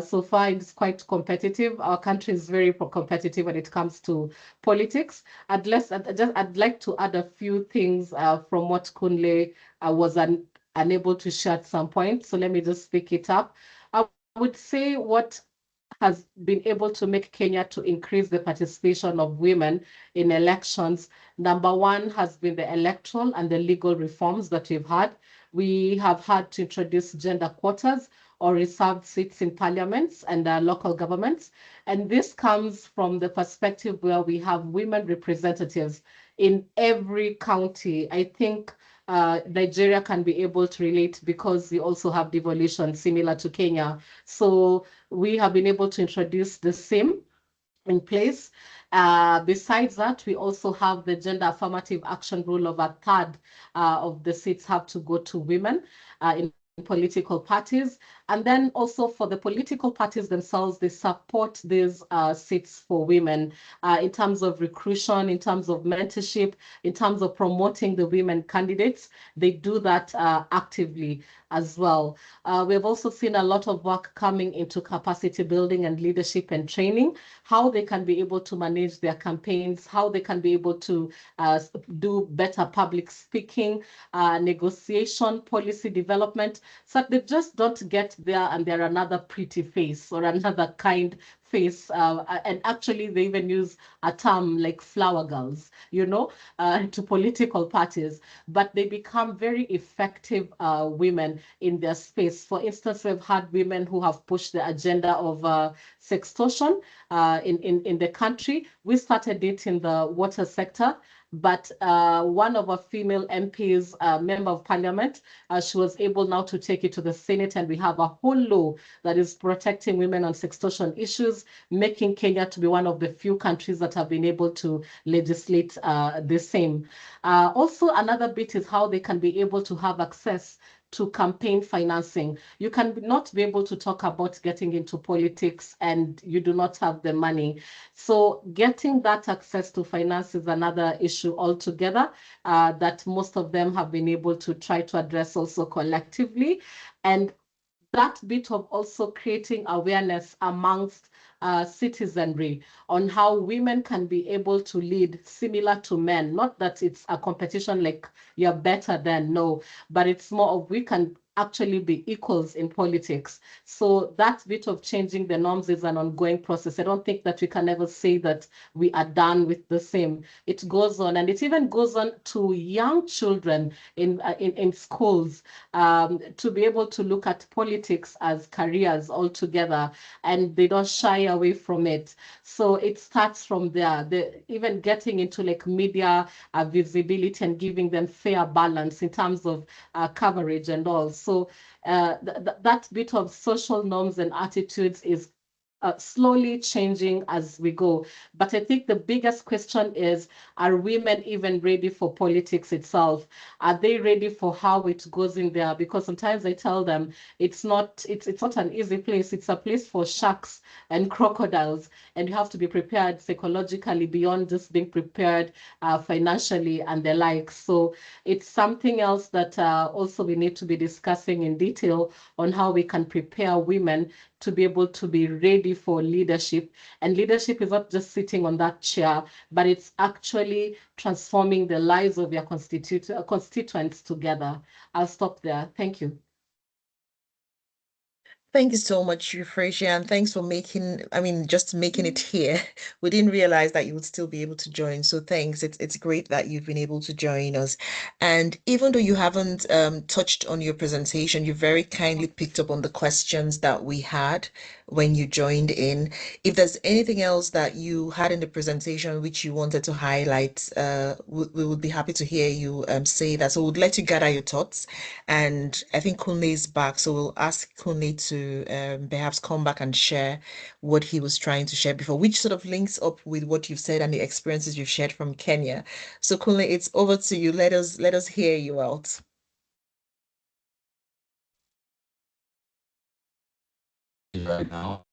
So far, it's quite competitive. Our country is very competitive when it comes to politics. I'd like to add a few things from what Kunle was unable to share at some point. So let me just pick it up. I would say what has been able to make Kenya to increase the participation of women in elections. Number one has been the electoral and the legal reforms that we've had. We have had to introduce gender quotas or reserved seats in parliaments and local governments. And this comes from the perspective where we have women representatives in every county. I think Nigeria can be able to relate because we also have devolution similar to Kenya. So we have been able to introduce the same in place. Besides that, we also have the gender affirmative action rule of a third of the seats have to go to women in political parties. And then also for the political parties themselves, they support these seats for women in terms of recruitment, in terms of mentorship, in terms of promoting the women candidates. They do that actively as well. We've also seen a lot of work coming into capacity building and leadership and training, how they can be able to manage their campaigns, how they can be able to do better public speaking, negotiation, policy development, so that they just don't get there and they're another pretty face or another kind space, and actually they even use a term like flower girls, to political parties, but they become very effective women in their space. For instance, we've had women who have pushed the agenda of sextortion in the country. We started it in the water sector, but one of our female MPs, member of parliament, she was able now to take it to the Senate, and we have a whole law that is protecting women on sextortion issues, making Kenya to be one of the few countries that have been able to legislate the same. Also, another bit is how they can be able to have access to campaign financing. You can not be able to talk about getting into politics and you do not have the money. So getting that access to finance is another issue altogether that most of them have been able to try to address also collectively. And that bit of also creating awareness amongst citizenry on how women can be able to lead similar to men. Not that it's a competition like you're better than, no, but it's more of we can actually be equals in politics. So that bit of changing the norms is an ongoing process. I don't think that we can ever say that we are done with the same. It goes on, and it even goes on to young children in schools to be able to look at politics as careers altogether, and they don't shy away from it. So it starts from there. Even getting into like media visibility and giving them fair balance in terms of coverage and all. So that bit of social norms and attitudes is slowly changing as we go. But I think the biggest question is, are women even ready for politics itself? Are they ready for how it goes in there? Because sometimes I tell them it's not an easy place. It's a place for sharks and crocodiles, and you have to be prepared psychologically beyond just being prepared financially and the like. So it's something else that also we need to be discussing in detail on how we can prepare women to be able to be ready for leadership. And leadership is not just sitting on that chair, but it's actually transforming the lives of your constituents together. I'll stop there. Thank you. Thank you so much, Euphresia, and thanks for just making it here. We didn't realize that you would still be able to join, so thanks. It's great that you've been able to join us. And even though you haven't touched on your presentation, you very kindly picked up on the questions that we had when you joined in. If there's anything else that you had in the presentation which you wanted to highlight, we would be happy to hear you say that. So we'd let you gather your thoughts. And I think Kunle is back, so we'll ask Kunle to perhaps come back and share what he was trying to share before, which sort of links up with what you've said and the experiences you've shared from Kenya. So Kunle, it's over to you. Let us hear you out. Right now,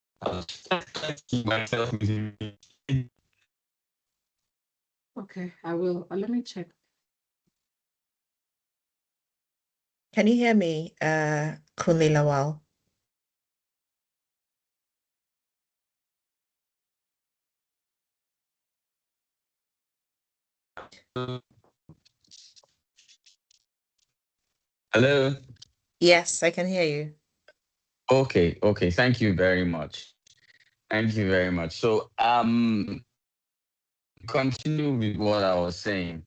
Okay, I will. Let me check. Can you hear me, Kunle Lawal? Hello. Yes, I can hear you. Okay. Thank you very much. Thank you very much. So, continue with what I was saying.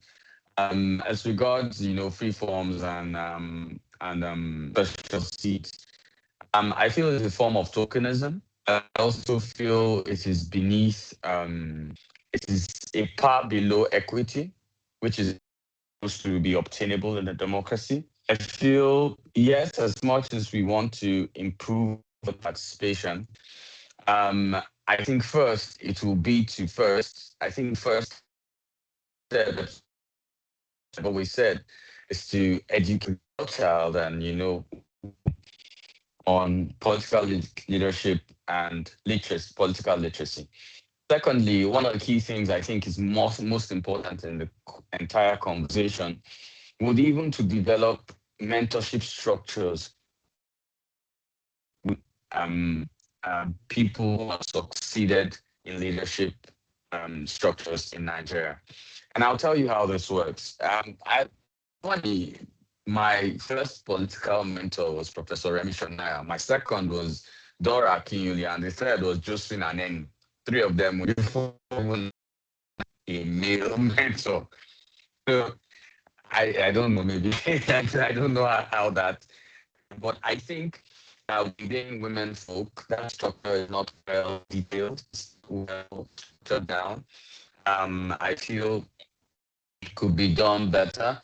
As regards, free forms and special seats, I feel it's a form of tokenism. I also feel it is beneath, it is a par below equity, which is supposed to be obtainable in a democracy. I feel, yes, as much as we want to improve the participation, I think first it will be to first, I think first step, I've always said, is to educate the child and, on political leadership and literacy, political literacy. Secondly, one of the key things I think is most important in the entire conversation would even to develop mentorship structures with people who have succeeded in leadership structures in Nigeria. And I'll tell you how this works. My first political mentor was Professor Remy Shonaya. My second was Dora Akinyuli, and the third was Josephine Aneni. Three of them were even a male mentor. So I don't know, maybe I don't know how that, but I think within women folk, that structure is not well detailed, it's well put down. I feel it could be done better.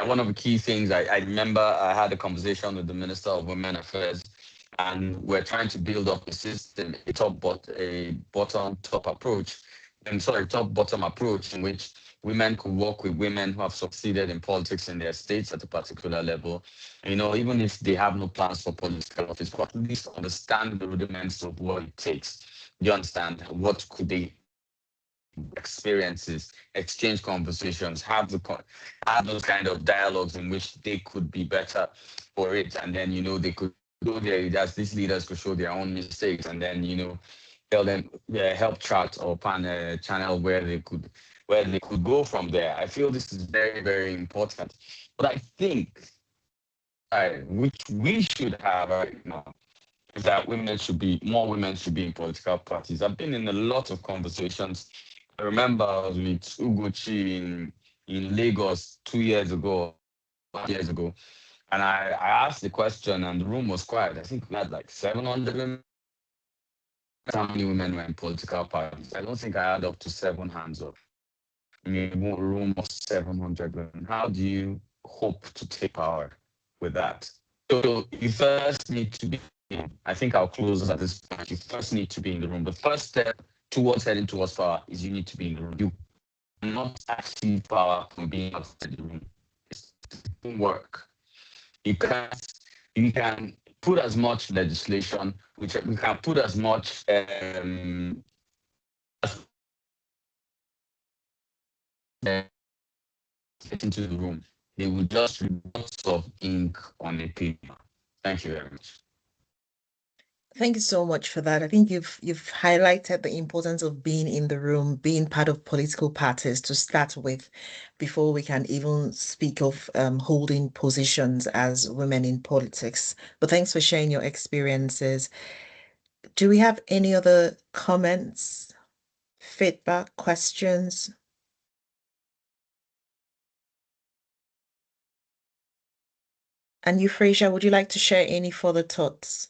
One of the key things I remember, I had a conversation with the Minister of Women Affairs, and we're trying to build up a system, a bottom top approach, top bottom approach in which women could work with women who have succeeded in politics in their states at a particular level. Even if they have no plans for political office, but at least understand the rudiments of what it takes. You understand what could they experiences, exchange conversations, have those kind of dialogues in which they could be better for it, and then they could go there. As these leaders could show their own mistakes, and then tell them help chart or plan a channel where they could go from there. I feel this is very, very important. But I think which we should have right now is that more women should be in political parties. I've been in a lot of conversations. I remember I was with Ugochi in Lagos 2 years ago, and I asked the question, and the room was quiet. I think we had like 700 women. How many women were in political parties? I don't think I had up to 7 hands up in a room of 700 women. How do you hope to take power with that? So you first need to be, I think I'll close at this point. You first need to be in the room. The first step towards heading towards power is you need to be in the room. You cannot achieve power from being outside the room. It doesn't work. You can put as much legislation, which we can put as much into the room. They will just read lots of ink on a paper. Thank you very much. Thank you so much for that. I think you've highlighted the importance of being in the room, being part of political parties to start with, before we can even speak of holding positions as women in politics. But thanks for sharing your experiences. Do we have any other comments, feedback, questions? And Euphresia, would you like to share any further thoughts?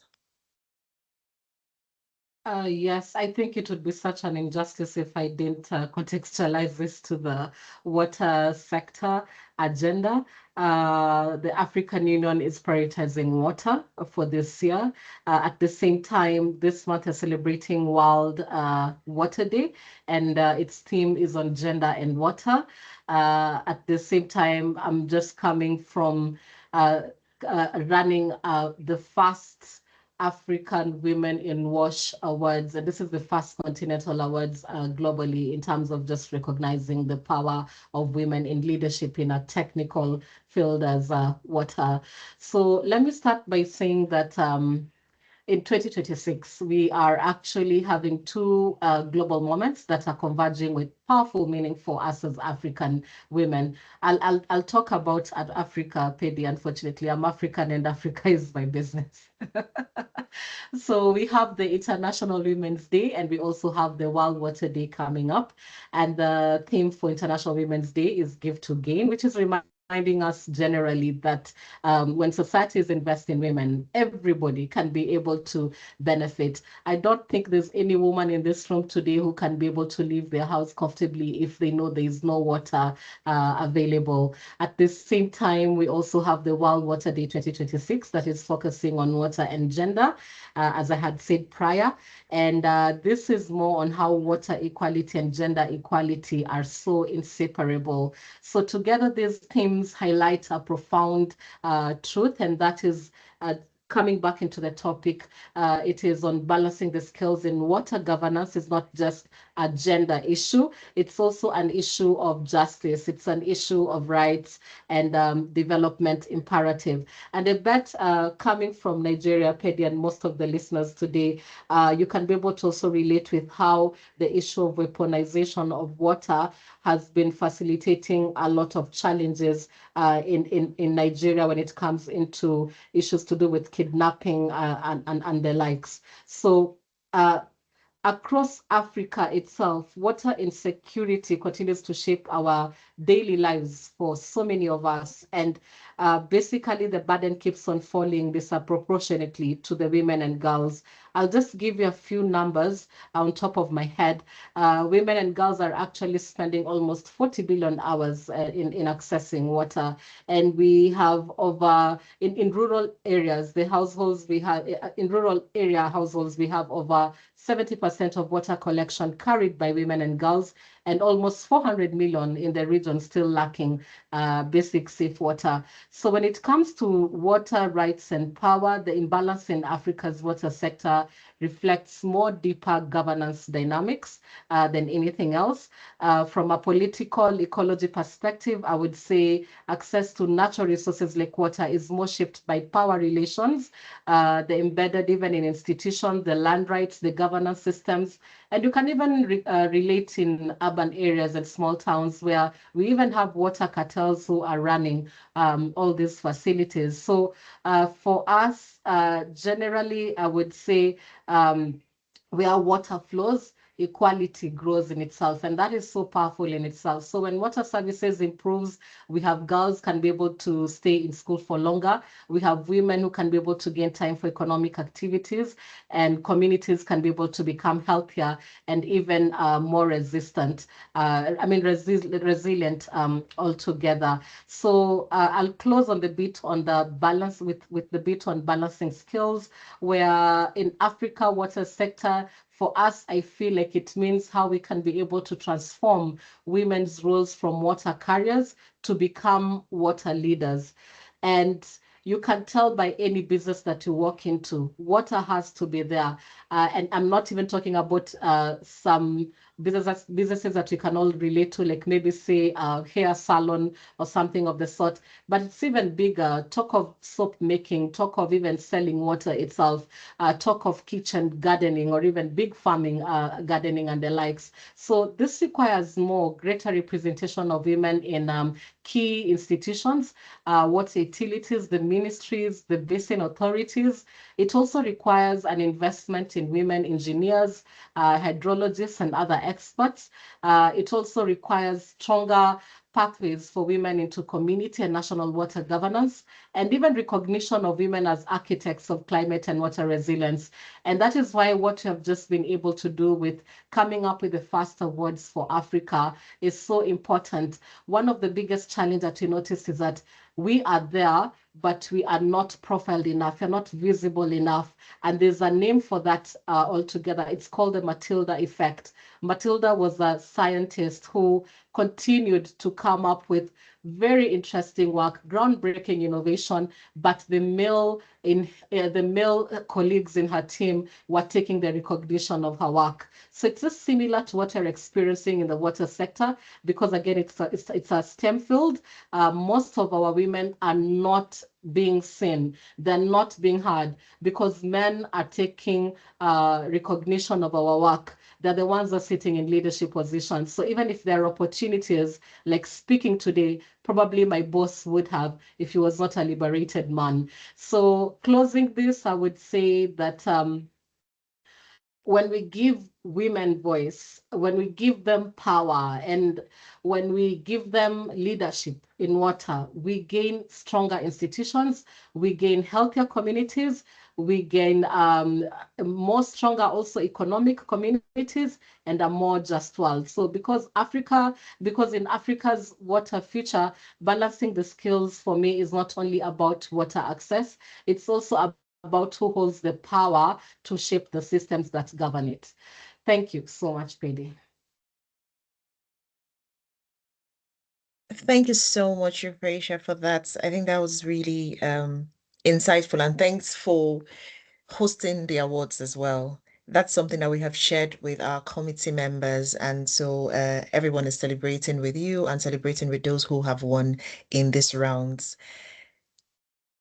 Yes, I think it would be such an injustice if I didn't contextualize this to the water sector agenda. The African Union is prioritizing water for this year. At the same time, this month is celebrating World Water Day, and its theme is on gender and water. At the same time, I'm just coming from running the first African Women in WASH Awards, and this is the first continental awards globally in terms of just recognizing the power of women in leadership in a technical field as water. So let me start by saying that in 2026, we are actually having two global moments that are converging with powerful meaning for us as African women. I'll talk about Africa, Pedi. Unfortunately, I'm African and Africa is my business. So we have the International Women's Day, and we also have the World Water Day coming up. And the theme for International Women's Day is Give to Gain, which is reminding us generally that when societies invest in women, everybody can be able to benefit. I don't think there's any woman in this room today who can be able to leave their house comfortably if they know there is no water available. At the same time, we also have the World Water Day 2026 that is focusing on water and gender, as I had said prior. And this is more on how water equality and gender equality are so inseparable. So together, these themes highlight a profound truth, and that is coming back into the topic. It is on balancing the skills in water governance. Is not just a gender issue, it's also an issue of justice. It's an issue of rights and development imperative. And I bet coming from Nigeria, Pedi, and most of the listeners today, you can be able to also relate with how the issue of weaponization of water has been facilitating a lot of challenges in Nigeria when it comes into issues to do with kidnapping and the likes. So across Africa itself, water insecurity continues to shape our daily lives for so many of us. And basically, the burden keeps on falling disproportionately to the women and girls. I'll just give you a few numbers on top of my head. Women and girls are actually spending almost 40 billion hours in accessing water. And we have over, in rural areas, the households we have, in rural area households, we have over 70% of water collection carried by women and girls, and almost 400 million in the region still lacking basic safe water. So when it comes to water rights and power, the imbalance in Africa's water sector reflects more deeper governance dynamics than anything else. From a political ecology perspective, I would say access to natural resources like water is more shaped by power relations, the embedded even in institutions, the land rights, the governance systems, and you can even relate in urban areas and small towns where we even have water cartels who are running all these facilities. So for us, generally, I would say where water flows, equality grows in itself, and that is so powerful in itself. So when water services improves, we have girls can be able to stay in school for longer. We have women who can be able to gain time for economic activities, and communities can be able to become healthier and even more resistant. Resilient altogether. So I'll close on the bit on the balance with the bit on balancing skills, where in Africa water sector, for us, I feel like it means how we can be able to transform women's roles from water carriers to become water leaders. And you can tell by any business that you walk into, water has to be there. And I'm not even talking about some businesses that we can all relate to, like maybe say a hair salon or something of the sort, but it's even bigger. Talk of soap making, talk of even selling water itself, talk of kitchen gardening or even big farming, gardening and the likes. So this requires greater representation of women in key institutions, water utilities, the ministries, the basin authorities. It also requires an investment in women engineers, hydrologists, and other experts. It also requires stronger pathways for women into community and national water governance, and even recognition of women as architects of climate and water resilience. And that is why what we have just been able to do with coming up with the first awards for Africa is so important. One of the biggest challenges that we noticed is that we are there, but we are not profiled enough, we're not visible enough. And there's a name for that altogether. It's called the Matilda effect. Matilda was a scientist who continued to come up with very interesting work, groundbreaking innovation, but the male colleagues in her team were taking the recognition of her work. So it's just similar to what we're experiencing in the water sector, because again, it's a STEM field. Most of our women are not being seen, they're not being heard, because men are taking recognition of our work. They're the ones that are sitting in leadership positions. So even if there are opportunities like speaking today, probably my boss would have if he was not a liberated man. So closing this, I would say that when we give women voice, when we give them power, and when we give them leadership in water, we gain stronger institutions, we gain healthier communities, we gain more stronger also economic communities, and a more just world. So because in Africa's water future, balancing the skills for me is not only about water access, it's also about who holds the power to shape the systems that govern it. Thank you so much, Pedi. Thank you so much, Euphresia, for that. I think that was really insightful, and thanks for hosting the awards as well. That's something that we have shared with our committee members, and so everyone is celebrating with you and celebrating with those who have won in this rounds.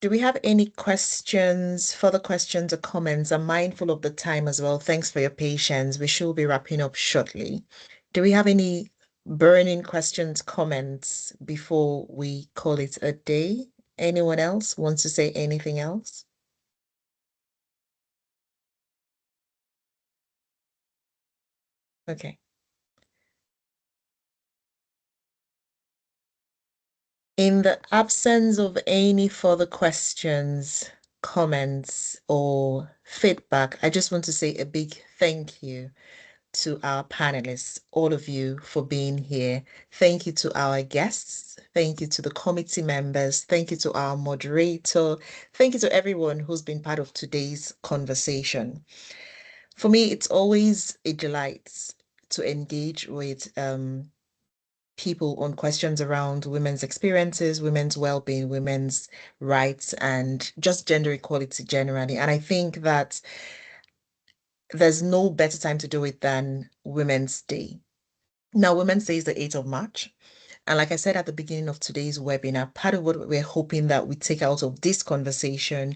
Do we have any questions, further questions or comments? I'm mindful of the time as well. Thanks for your patience. We should be wrapping up shortly. Do we have any burning questions, comments before we call it a day? Anyone else wants to say anything else? Okay. In the absence of any further questions, comments, or feedback, I just want to say a big thank you to our panelists, all of you, for being here. Thank you to our guests. Thank you to the committee members. Thank you to our moderator. Thank you to everyone who's been part of today's conversation. For me, it's always a delight to engage with people on questions around women's experiences, women's well-being, women's rights, and just gender equality generally. And I think that there's no better time to do it than Women's Day. Now, Women's Day is the 8th of March. And like I said at the beginning of today's webinar, part of what we're hoping that we take out of this conversation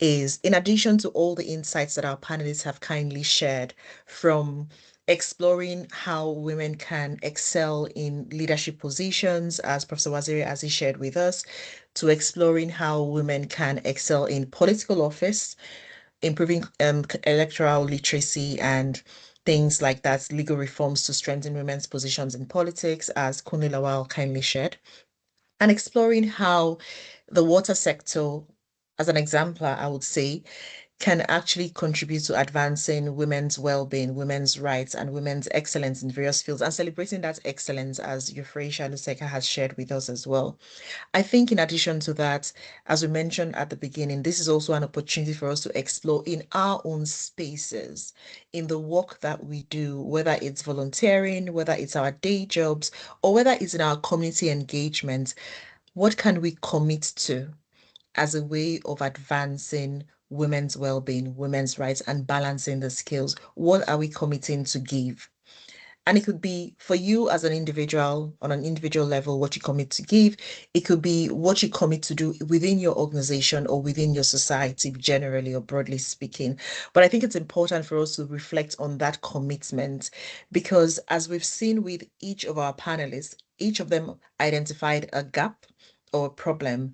is, in addition to all the insights that our panelists have kindly shared, from exploring how women can excel in leadership positions, as Professor Waziri as he shared with us, to exploring how women can excel in political office, improving electoral literacy and things like that, legal reforms to strengthen women's positions in politics, as Kunle Lawal kindly shared, and exploring how the water sector, as an exemplar, I would say, can actually contribute to advancing women's well-being, women's rights, and women's excellence in various fields, and celebrating that excellence, as Euphresia Luseka has shared with us as well. I think in addition to that, as we mentioned at the beginning, this is also an opportunity for us to explore in our own spaces, in the work that we do, whether it's volunteering, whether it's our day jobs, or whether it's in our community engagement. What can we commit to as a way of advancing women's well-being, women's rights, and balancing the scales? What are we committing to give? And it could be for you as an individual, on an individual level, what you commit to give. It could be what you commit to do within your organization or within your society, generally or broadly speaking. But I think it's important for us to reflect on that commitment, because as we've seen with each of our panelists, each of them identified a gap or a problem,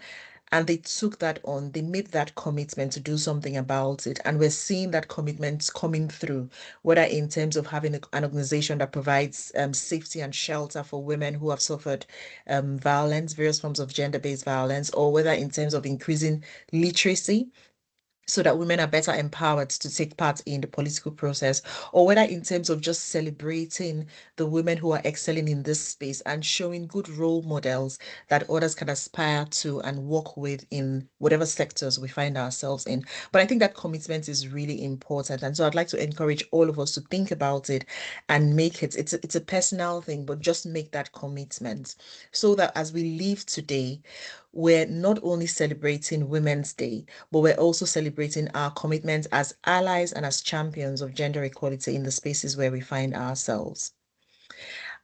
and they took that on. They made that commitment to do something about it, and we're seeing that commitment coming through, whether in terms of having an organization that provides safety and shelter for women who have suffered violence, various forms of gender-based violence, or whether in terms of increasing literacy so that women are better empowered to take part in the political process, or whether in terms of just celebrating the women who are excelling in this space and showing good role models that others can aspire to and work with in whatever sectors we find ourselves in. But I think that commitment is really important. And so I'd like to encourage all of us to think about it and make it, it's a personal thing, but just make that commitment so that as we leave today, we're not only celebrating Women's Day, but we're also celebrating our commitment as allies and as champions of gender equality in the spaces where we find ourselves.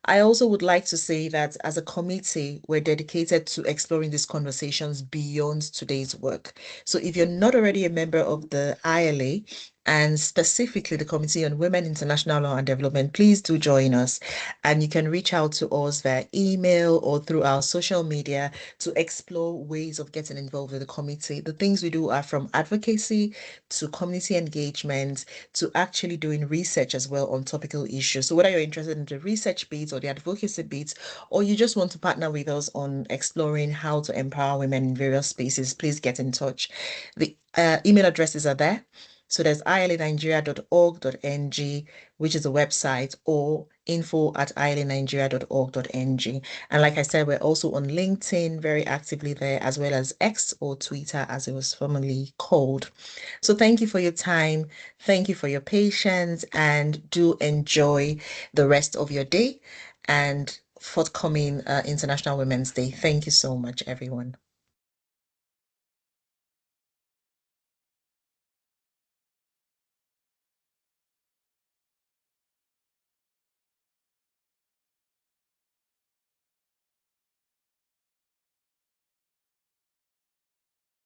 I also would like to say that as a committee, we're dedicated to exploring these conversations beyond today's work. So if you're not already a member of the ILA, and specifically the Committee on Women, International Law and Development, please do join us. And you can reach out to us via email or through our social media to explore ways of getting involved with the committee. The things we do are from advocacy to community engagement to actually doing research as well on topical issues. So whether you're interested in the research bits or the advocacy bits, or you just want to partner with us on exploring how to empower women in various spaces, please get in touch. The email addresses are there. So there's ilanigeria.org.ng, which is a website, or info@ilanigeria.org.ng. And like I said, we're also on LinkedIn, very actively there, as well as X, or Twitter as it was formerly called. So thank you for your time. Thank you for your patience, and do enjoy the rest of your day and forthcoming International Women's Day. Thank you so much, everyone.